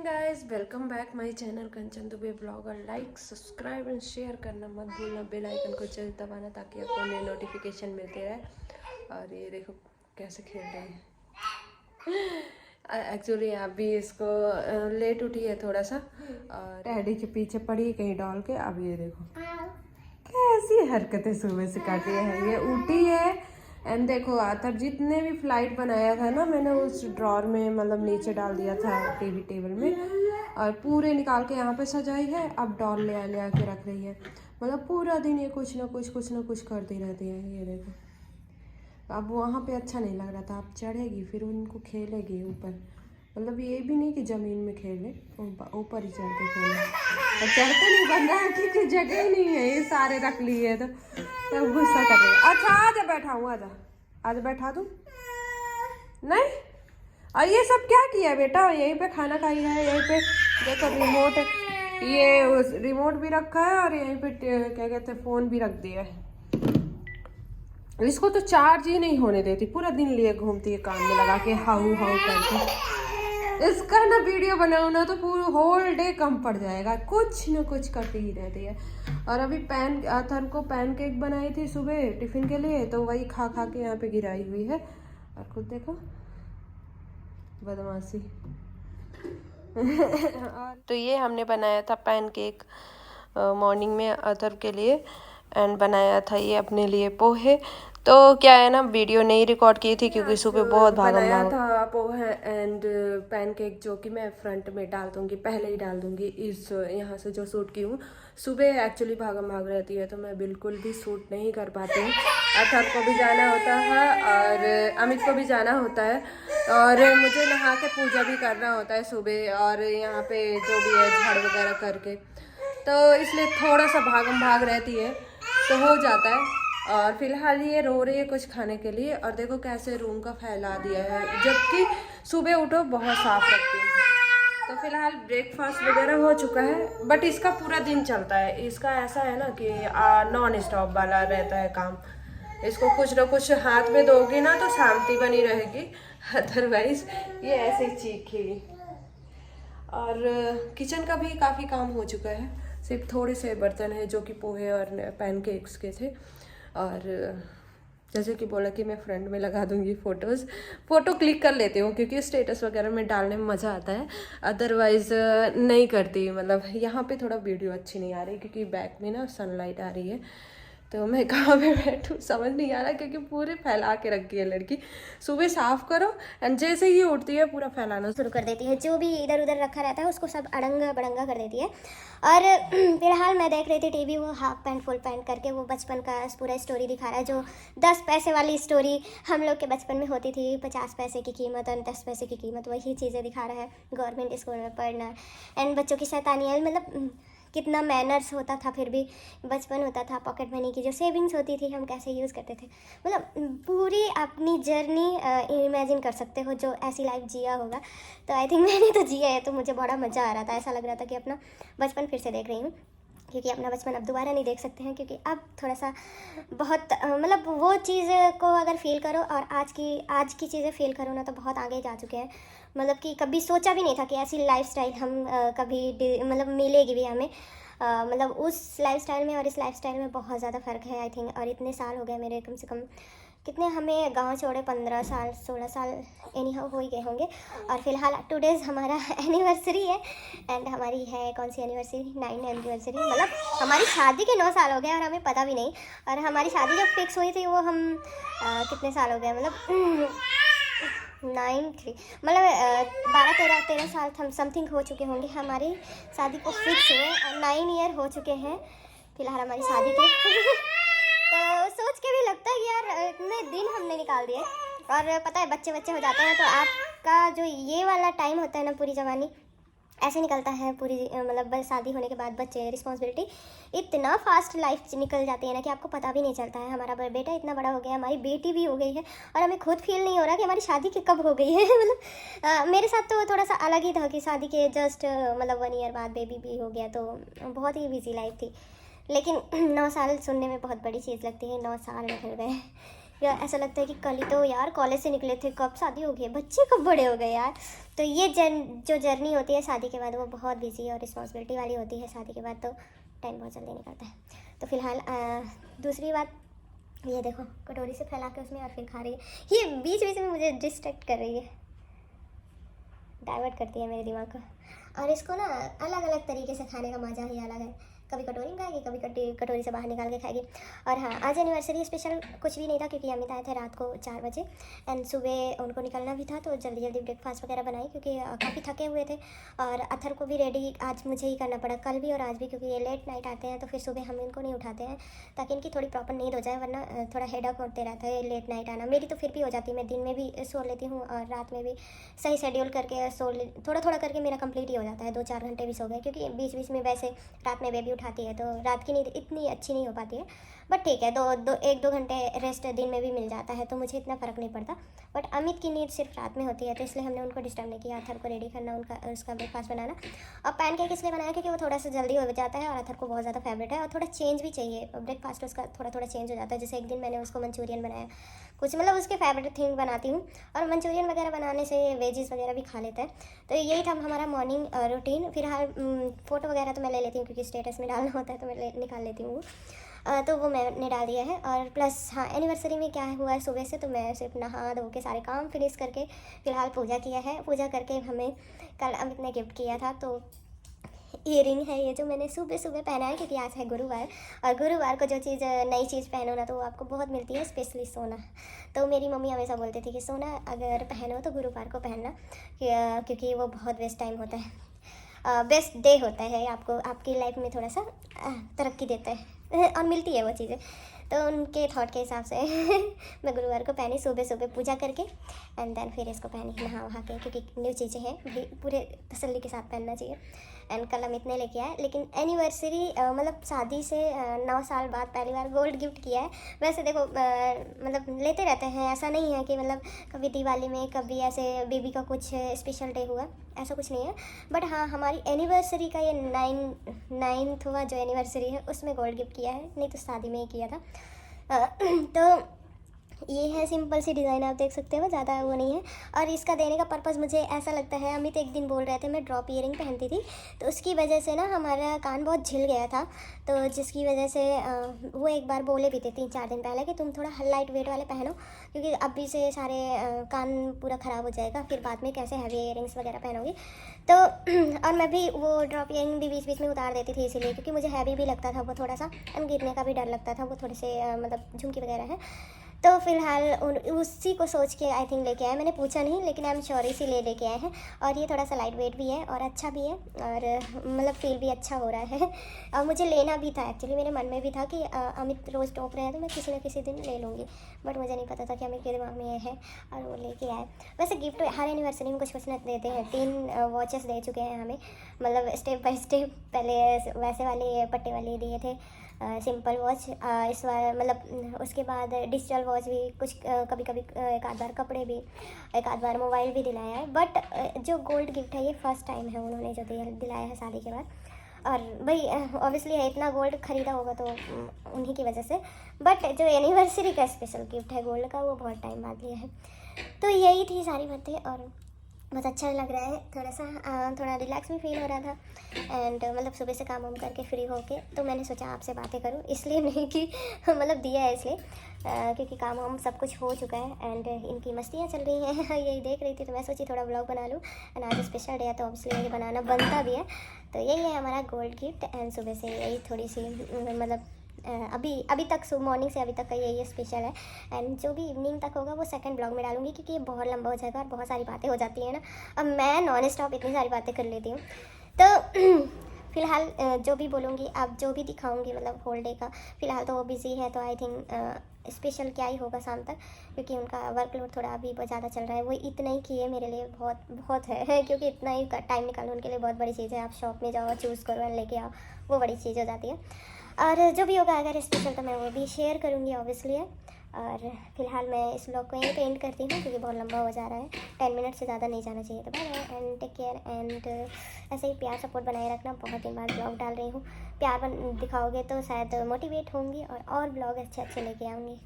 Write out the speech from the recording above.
Guys, welcome back my channel Kanchan Dubey blogger. Like subscribe and share करना मत भूलना, bell icon को जरूर दबाना ताकि आपको नए नोटिफिकेशन मिलते रहे। और ये देखो कैसे खेल रहे हैं। एक्चुअली अभी इसको लेट उठी है थोड़ा सा और डैडी के पीछे पड़ी कहीं डाल के। अब ये देखो कैसी हरकतें सुबह से काटी है। ये उठी है एंड देखो आतर जितने भी फ्लाइट बनाया था ना मैंने उस ड्रॉर में मतलब नीचे डाल दिया था टीवी टेबल में, और पूरे निकाल के यहाँ पे सजाई है। अब डॉल ले आके रख रही है। मतलब पूरा दिन ये कुछ ना कुछ करती रहती है। ये देखो अब वहाँ पे अच्छा नहीं लग रहा था, अब चढ़ेगी फिर उनको खेलेगी ऊपर। मतलब ये भी नहीं कि ज़मीन में खेले, ऊपर ही चढ़ के खेले। और चढ़ते नहीं बन रहा है क्योंकि जगह ही नहीं है, ये सारे रख लिए तो तब गुस्सा कर रही है। अच्छा आजा बैठा हूँ, आजा आज बैठा दूँ नहीं। और ये सब क्या किया बेटा, यहीं पे खाना खाई है, यहीं पे देखो रिमोट, ये उस रिमोट भी रखा है और यहीं पे क्या कहते हैं फ़ोन भी रख दिया है। इसको तो चार्ज ही नहीं होने देती, पूरा दिन लिए घूमती है कान में लगा के हाउ हाउ करके। इसका ना वीडियो बनाओ ना तो पूरा होल डे कम पड़ जाएगा, कुछ ना कुछ करती ही रहती है। और अभी अथर को पैनकेक बनाई थी सुबह टिफिन के लिए, तो वही खा खा के यहाँ पे गिराई हुई है। और खुद देखो बदमाशी। तो ये हमने बनाया था पैनकेक मॉर्निंग में अथर के लिए, एंड बनाया था ये अपने लिए पोहे। तो क्या है ना, वीडियो नहीं रिकॉर्ड की थी क्योंकि सुबह बहुत बनाया था पोहे एंड पैनकेक, जो कि मैं फ्रंट में डाल दूंगी, पहले ही डाल दूंगी इस यहाँ से जो शूट की हूँ। सुबह एक्चुअली भागम भाग रहती है तो मैं बिल्कुल भी शूट नहीं कर पाती हूँ। अथर को भी जाना होता है और अमित को भी जाना होता है, और मुझे नहा के पूजा भी करना होता है सुबह, और यहाँ पे जो भी है झाड़ वगैरह करके, तो इसलिए थोड़ा सा भागम भाग रहती है तो हो जाता है। और फिलहाल ये रो रही है कुछ खाने के लिए, और देखो कैसे रूम का फैला दिया है, जबकि सुबह उठो बहुत साफ रखती हूँ। तो फिलहाल ब्रेकफास्ट वगैरह हो चुका है, बट इसका पूरा दिन चलता है। इसका ऐसा है ना कि नॉन स्टॉप वाला रहता है काम। इसको कुछ ना कुछ हाथ में दोगी ना तो शांति बनी रहेगी, अदरवाइज ये ऐसे ही चीखेगी। और किचन का भी काफ़ी काम हो चुका है, सिर्फ थोड़े से बर्तन हैं जो कि पोहे और पैनकेक्स के थे। और जैसे कि बोला कि मैं फ्रंट में लगा दूंगी फ़ोटो क्लिक कर लेती हूँ क्योंकि स्टेटस वगैरह में डालने में मज़ा आता है, अदरवाइज़ नहीं करती। मतलब यहाँ पे थोड़ा वीडियो अच्छी नहीं आ रही क्योंकि बैक में ना सनलाइट आ रही है, तो मैं कहाँ पे बैठूँ समझ नहीं आ रहा क्योंकि पूरे फैला के रखी है लड़की। सुबह साफ़ करो एंड जैसे ही उठती है पूरा फैलाना शुरू कर देती है, जो भी इधर उधर रखा रहता है उसको सब अड़ंगा बड़ंगा कर देती है। और फिलहाल मैं देख रही थी टीवी, वो हाफ पैंट फुल पैंट करके वो बचपन का पूरा स्टोरी दिखा रहा है, जो 10 पैसे वाली स्टोरी हम लोग के बचपन में होती थी। 50 पैसे की कीमत और 10 पैसे की कीमत, वही चीज़ें दिखा रहा है। गवर्नमेंट स्कूल में पढ़ना एंड बच्चों की शैतानियाँ, मतलब कितना मैनर्स होता था, फिर भी बचपन होता था। पॉकेट मनी की जो सेविंग्स होती थी हम कैसे यूज़ करते थे, मतलब पूरी अपनी जर्नी इमेजिन कर सकते हो जो ऐसी लाइफ जिया होगा। तो आई थिंक मैंने तो जिया है, तो मुझे बड़ा मज़ा आ रहा था। ऐसा लग रहा था कि अपना बचपन फिर से देख रही हूँ, क्योंकि अपना बचपन अब दोबारा नहीं देख सकते हैं, क्योंकि अब थोड़ा सा बहुत मतलब वो चीज़ को अगर फील करो और आज की चीज़ें फील करो ना तो बहुत आगे जा चुके हैं। मतलब कि कभी सोचा भी नहीं था कि ऐसी लाइफस्टाइल हम कभी मतलब मिलेगी भी हमें। मतलब उस लाइफस्टाइल में और इस लाइफस्टाइल में बहुत ज़्यादा फ़र्क है आई थिंक। और इतने साल हो गए मेरे, कम से कम कितने, हमें गांव छोड़े 15 साल 16 साल एनी हाउ हो ही गए होंगे। और फिलहाल टुडेज़ हमारा एनिवर्सरी है, एंड हमारी है कौन सी एनिवर्सरी, 9 एनिवर्सरी। मतलब हमारी शादी के 9 साल हो गए और हमें पता भी नहीं। और हमारी शादी जब फिक्स हुई थी वो हम कितने साल हो गए, मतलब 9 मतलब 12-13 साल हम समथिंग हो चुके होंगे हमारी शादी को फिक्स हुए, और 9 ईयर हो चुके हैं फिलहाल हमारी शादी के। तो सोच के भी लगता है कि यार इतने दिन हमने निकाल दिए। और पता है बच्चे हो जाते हैं तो आपका जो ये वाला टाइम होता है ना, पूरी जवानी ऐसे निकलता है। पूरी मतलब शादी होने के बाद बच्चे, रिस्पॉन्सिबिलिटी, इतना फास्ट लाइफ निकल जाती है ना कि आपको पता भी नहीं चलता है। हमारा बेटा इतना बड़ा हो गया, हमारी बेटी भी हो गई है, और हमें खुद फील नहीं हो रहा कि हमारी शादी की कब हो गई है। मतलब मेरे साथ तो थोड़ा सा अलग ही था कि शादी के जस्ट मतलब 1 ईयर बाद बेबी भी हो गया, तो बहुत ही बिजी लाइफ थी। लेकिन 9 साल सुनने में बहुत बड़ी चीज़ लगती है, 9 साल निकल गए या ऐसा लगता है कि कल ही तो यार कॉलेज से निकले थे, कब शादी हो गई, बच्चे कब बड़े हो गए यार। तो ये जो जर्नी होती है शादी के बाद वो बहुत बिजी और रिस्पॉन्सिबिलिटी वाली होती है। शादी के बाद तो टाइम बहुत जल्दी निकलता है। तो फिलहाल दूसरी बात, ये देखो कटोरी से फैला के उसमें और फिर खा रही है। ये बीच बीच में मुझे डिस्ट्रैक्ट कर रही है, डाइवर्ट करती है मेरे दिमाग को। और इसको ना अलग अलग तरीके से खाने का मज़ा ही अलग है। कभी कटोरी में खाएगी, कभी कटोरी से बाहर निकाल के खाएगी। और हाँ, आज एनिवर्सरी स्पेशल कुछ भी नहीं था क्योंकि अमित आए थे रात को 4 बजे एंड सुबह उनको निकलना भी था, तो जल्दी जल्दी ब्रेकफास्ट वगैरह बनाई क्योंकि काफ़ी थके हुए थे। और अथर को भी रेडी आज मुझे ही करना पड़ा, कल भी और आज भी, क्योंकि ये लेट नाइट आते हैं तो फिर सुबह हम इनको नहीं उठाते हैं ताकि इनकी थोड़ी प्रॉपर नींद हो जाए, वरना थोड़ा हेडेक होते रहता है लेट नाइट आना। मेरी तो फिर भी हो जाती है, मैं दिन में भी सो लेती हूँ और रात में भी सही शेड्यूल करके थोड़ा थोड़ा करके मेरा कंप्लीट ही हो जाता है। 2-4 घंटे भी सो गए, क्योंकि बीच बीच में वैसे रात में बेबी उठाती है तो रात की नींद इतनी अच्छी नहीं हो पाती है। बट ठीक है, 1-2 घंटे रेस्ट दिन में भी मिल जाता है तो मुझे इतना फ़र्क नहीं पड़ता। बट अमित की नींद सिर्फ रात में होती है, तो इसलिए हमने उनको डिस्टर्ब नहीं किया। अथर को रेडी करना, उसका ब्रेकफास्ट बनाना। और पैनकेक इसलिए बनाया क्योंकि वो थोड़ा सा जल्दी हो जाता है और अथर को बहुत ज़्यादा फेवरेट है और थोड़ा चेंज भी चाहिए। ब्रेकफास्ट उसका थोड़ा थोड़ा चेंज हो जाता है। जैसे एक दिन मैंने उसको मंचूरियन बनाया, कुछ मतलब उसके फेवरेट थिंग बनाती हूँ। और मंचूरियन वगैरह बनाने से वेजीज वगैरह भी खा लेते हैं। तो यही था हमारा मॉर्निंग रूटीन। फिलहाल फ़ोटो वगैरह तो मैं ले लेती हूँ क्योंकि स्टेटस में डालना होता है तो मैं निकाल लेती हूँ। तो वो मैंने डाल दिया है। और प्लस हाँ, एनिवर्सरी में क्या हुआ है सुबह से, तो मैं सिर्फ नहा धो के सारे काम फिनिश करके फ़िलहाल पूजा किया है। पूजा करके हमें कल अमित ने गिफ्ट किया था, तो ईयरिंग है ये जो मैंने सुबह सुबह पहना है क्योंकि आज है गुरुवार। और गुरुवार को जो चीज़ नई चीज़ पहनो ना तो वो आपको बहुत मिलती है, स्पेशली सोना। तो मेरी मम्मी हमेशा बोलती थी कि सोना अगर पहनो तो गुरुवार को पहनना, क्योंकि वो बहुत बेस्ट टाइम होता है, बेस्ट डे होता है, आपको आपकी लाइफ में थोड़ा सा तरक्की देता है और मिलती है वो चीज़ें। तो उनके थॉट के हिसाब से मैं गुरुवार को पहनी, सुबह सुबह पूजा करके एंड देन फिर इसको पहनी नहा वहा के, क्योंकि न्यू चीज़ें हैं भी पूरे तसल्ली के साथ पहनना चाहिए। एंड कल अमित ने लेके आया, लेकिन एनिवर्सरी मतलब शादी से 9 साल बाद पहली बार गोल्ड गिफ्ट किया है। वैसे देखो मतलब लेते रहते हैं, ऐसा नहीं है कि मतलब कभी दिवाली में कभी ऐसे बेबी का कुछ स्पेशल डे हुआ, ऐसा कुछ नहीं है। बट हाँ, हमारी एनिवर्सरी का ये 9वां जो एनिवर्सरी है उसमें गोल्ड गिफ्ट किया है, नहीं तो शादी में ही किया था। तो ये है सिंपल सी डिज़ाइन, आप देख सकते हो, ज़्यादा वो नहीं है। और इसका देने का पर्पज़ मुझे ऐसा लगता है, अमित एक दिन बोल रहे थे मैं ड्रॉप ईयरिंग पहनती थी तो उसकी वजह से ना हमारा कान बहुत झिल गया था, तो जिसकी वजह से वो एक बार बोले भी थे 3-4 दिन पहले कि तुम थोड़ा लाइट वेट वाले पहनो, क्योंकि अभी से सारे कान पूरा ख़राब हो जाएगा, फिर बाद में कैसे हैवी ईयरिंग्स वगैरह पहनोगी। तो और मैं भी वो ड्रॉप ईयरिंग भी बीच बीच में उतार देती थी इसीलिए, क्योंकि मुझे हैवी भी लगता था वो थोड़ा सा, गिरने का भी डर लगता था, वो थोड़े से मतलब झुमकी वगैरह है। तो फिलहाल उसी को सोच के आई थिंक लेके आए, मैंने पूछा नहीं लेकिन आई एम श्योर इसी लेके आए हैं। और ये थोड़ा सा लाइट वेट भी है और अच्छा भी है और मतलब फील भी अच्छा हो रहा है। और मुझे लेना भी था एक्चुअली, मेरे मन में भी था कि अमित रोज़ टॉप रहे हैं तो मैं किसी न किसी दिन ले लूँगी, बट मुझे नहीं पता था कि अमित के दिमाग में ये है और वो लेके आए। वैसे गिफ्ट हर एनिवर्सरी में कुछ कुछ न देते हैं। 3 वॉचेस दे चुके हैं हमें, मतलब स्टेप बाय स्टेप। पहले वैसे वाले पट्टे वाले दिए थे सिंपल वॉच, इस बार मतलब उसके बाद डिजिटल वॉच भी कुछ, कभी कभी एक आध बार कपड़े भी, एक आध बार मोबाइल भी दिलाया है। बट जो गोल्ड गिफ्ट है ये फर्स्ट टाइम है उन्होंने जो दिलाया है शादी के बाद। और भाई ऑब्वियसली इतना गोल्ड खरीदा होगा तो उन्हीं की वजह से, बट जो एनिवर्सरी का स्पेशल गिफ्ट है गोल्ड का वो बहुत टाइम बाद लिया है। तो यही थी सारी बातें और बहुत अच्छा लग रहा है, थोड़ा सा थोड़ा रिलैक्स भी फील हो रहा था। एंड मतलब सुबह से काम वाम करके फ्री होके तो मैंने सोचा आपसे बातें करूं, इसलिए नहीं कि मतलब दिया है इसलिए, क्योंकि काम वाम सब कुछ हो चुका है एंड इनकी मस्तियाँ चल रही हैं। यही देख रही थी तो मैं सोची थोड़ा व्लॉग बना लूँ। एंड आज स्पेशल डे है तो ऑब्वियसली ये बनाना बनता भी है। तो यही है हमारा गोल्ड गिफ्ट एंड सुबह से यही थोड़ी सी मतलब अभी तक मॉर्निंग से अभी तक का यही स्पेशल है। एंड जो भी इवनिंग तक होगा वो सेकंड ब्लॉग में डालूंगी, क्योंकि ये बहुत लंबा हो जाएगा और बहुत सारी बातें हो जाती हैं ना, अब मैं नॉन स्टॉप इतनी सारी बातें कर लेती हूँ। तो फिलहाल जो भी बोलूँगी, आप जो भी दिखाऊंगी मतलब होल डे का, फिलहाल तो वो बिज़ी है तो आई थिंक स्पेशल क्या ही होगा शाम तक, क्योंकि उनका वर्कलोड थोड़ा अभी बहुत ज़्यादा चल रहा है। वो इतना ही किए मेरे लिए बहुत बहुत है, क्योंकि इतना ही टाइम निकालना उनके लिए बहुत बड़ी चीज़ है। आप शॉप में जाओ, चूज़ करो और लेके आओ, वो बड़ी चीज़ हो जाती है। और जो भी होगा अगर स्पेशल तो मैं वो भी शेयर करूँगी ऑब्वियसली है। और फिलहाल मैं इस ब्लॉग को यहीं पे एंड करती हूँ क्योंकि बहुत लंबा हो जा रहा है, 10 मिनट से ज़्यादा नहीं जाना चाहिए। तो bye bye and take care and ऐसे ही प्यार सपोर्ट बनाए रखना। बहुत दिन बाद ब्लॉग डाल रही हूँ, प्यार दिखाओगे तो शायद मोटिवेट होंगी और ब्लॉग अच्छे अच्छे लेके आऊँगी।